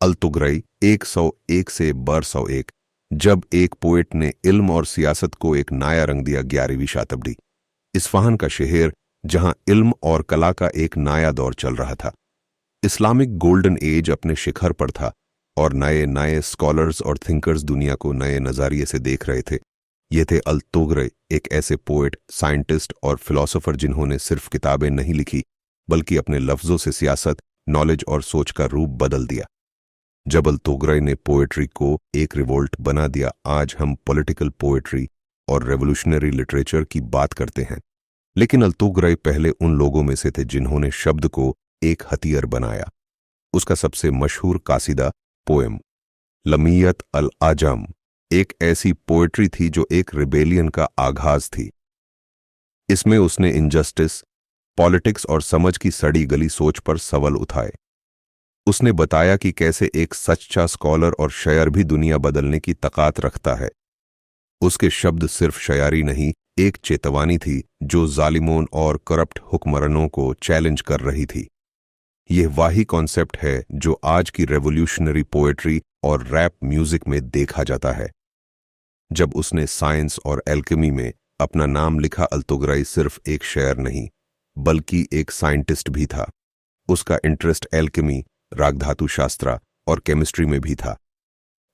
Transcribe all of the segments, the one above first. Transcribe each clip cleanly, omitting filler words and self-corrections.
अल-तुगरई 101 से बर 101। जब एक पोएट ने इल्म और सियासत को एक नया रंग दिया 11वीं शताब्दी। इस्फहान का शहर जहां इल्म और कला का एक नया दौर चल रहा था। इस्लामिक गोल्डन एज अपने शिखर पर था और नए नए स्कॉलर्स और थिंकर्स दुनिया को नए नजारिए से देख रहे थे। ये थे अल-तुगरई, एक ऐसे पोएट, साइंटिस्ट और फिलोसोफर जिन्होंने सिर्फ किताबें नहीं लिखी बल्कि अपने लफ्जों से सियासत, नॉलेज और सोच का रूप बदल दिया। जब अल-तुगरई ने पोएट्री को एक रिवोल्ट बना दिया, आज हम पॉलिटिकल पोएट्री और रेवोल्यूशनरी लिटरेचर की बात करते हैं। लेकिन अल-तुगरई पहले उन लोगों में से थे जिन्होंने शब्द को एक हथियार बनाया। उसका सबसे मशहूर कासिदा पोएम लमियत अल आजम एक ऐसी पोएट्री थी जो एक रिबेलियन का आगाज थी। इसमें उसने इनजस्टिस, पॉलिटिक्स और समझ की सड़ी गली सोच पर सवाल उठाए। उसने बताया कि कैसे एक सच्चा स्कॉलर और शायर भी दुनिया बदलने की ताकत रखता है। उसके शब्द सिर्फ शायरी नहीं, एक चेतावनी थी जो जालिमों और करप्ट हुक्मरानों को चैलेंज कर रही थी। यह वही कॉन्सेप्ट है जो आज की रेवोल्यूशनरी पोएट्री और रैप म्यूजिक में देखा जाता है। जब उसने साइंस और एल्केमी में अपना नाम लिखा, अल-तुगरई सिर्फ एक शायर नहीं बल्कि एक साइंटिस्ट भी था। उसका इंटरेस्ट एल्केमी, रागधातु शास्त्र और केमिस्ट्री में भी था।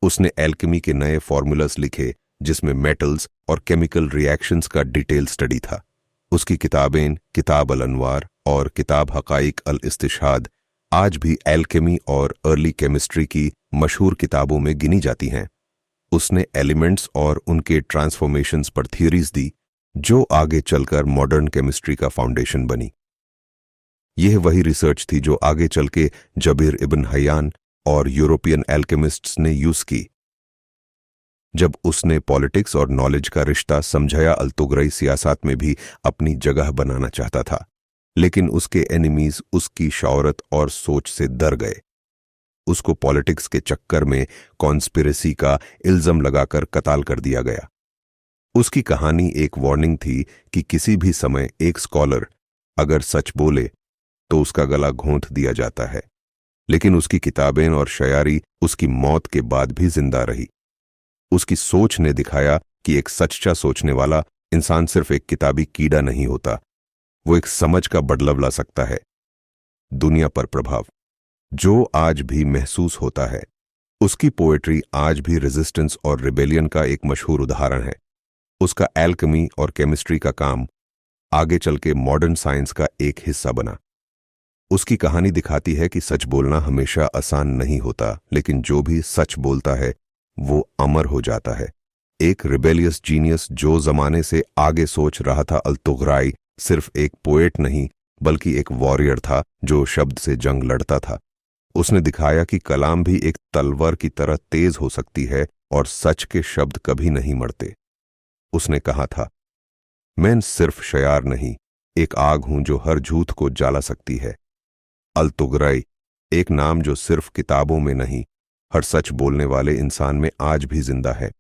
उसने एल्केमी के नए फॉर्मूलास लिखे जिसमें मेटल्स और केमिकल रिएक्शंस का डिटेल स्टडी था। उसकी किताबें किताब अल-अनवार और किताब हकाइक अल-इस्तिशहाद आज भी एल्केमी और अर्ली केमिस्ट्री की मशहूर किताबों में गिनी जाती हैं। उसने एलिमेंट्स और उनके ट्रांसफॉर्मेशंस पर थियरीज दी जो आगे चलकर मॉडर्न केमिस्ट्री का फाउंडेशन बनी। यह वही रिसर्च थी जो आगे चल के जबीर इब्न हयान और यूरोपियन एल्केमिस्ट्स ने यूज की। जब उसने पॉलिटिक्स और नॉलेज का रिश्ता समझाया, अल-तुगरई सियासत में भी अपनी जगह बनाना चाहता था, लेकिन उसके एनिमीज उसकी शौहरत और सोच से डर गए। उसको पॉलिटिक्स के चक्कर में कॉन्स्पिरेसी का इल्जम लगाकर कत्ल कर दिया गया। उसकी कहानी एक वार्निंग थी कि किसी भी समय एक स्कॉलर अगर सच बोले तो उसका गला घोंट दिया जाता है। लेकिन उसकी किताबें और शायरी उसकी मौत के बाद भी जिंदा रही। उसकी सोच ने दिखाया कि एक सच्चा सोचने वाला इंसान सिर्फ एक किताबी कीड़ा नहीं होता, वो एक समझ का बदलाव ला सकता है। दुनिया पर प्रभाव जो आज भी महसूस होता है, उसकी पोएट्री आज भी रेजिस्टेंस और रिबेलियन का एक मशहूर उदाहरण है। उसका एल्केमी और केमिस्ट्री का काम आगे चल के मॉडर्न साइंस का एक हिस्सा बना। उसकी कहानी दिखाती है कि सच बोलना हमेशा आसान नहीं होता, लेकिन जो भी सच बोलता है वो अमर हो जाता है। एक रिबेलियस जीनियस जो जमाने से आगे सोच रहा था, अल-तुगरई सिर्फ एक पोएट नहीं बल्कि एक वॉरियर था जो शब्द से जंग लड़ता था। उसने दिखाया कि कलाम भी एक तलवार की तरह तेज हो सकती है और सच के शब्द कभी नहीं मरते। उसने कहा था, मैं सिर्फ शायर नहीं, एक आग हूं जो हर झूठ को जला सकती है। अल-तुगरई एक नाम जो सिर्फ किताबों में नहीं, हर सच बोलने वाले इंसान में आज भी जिंदा है।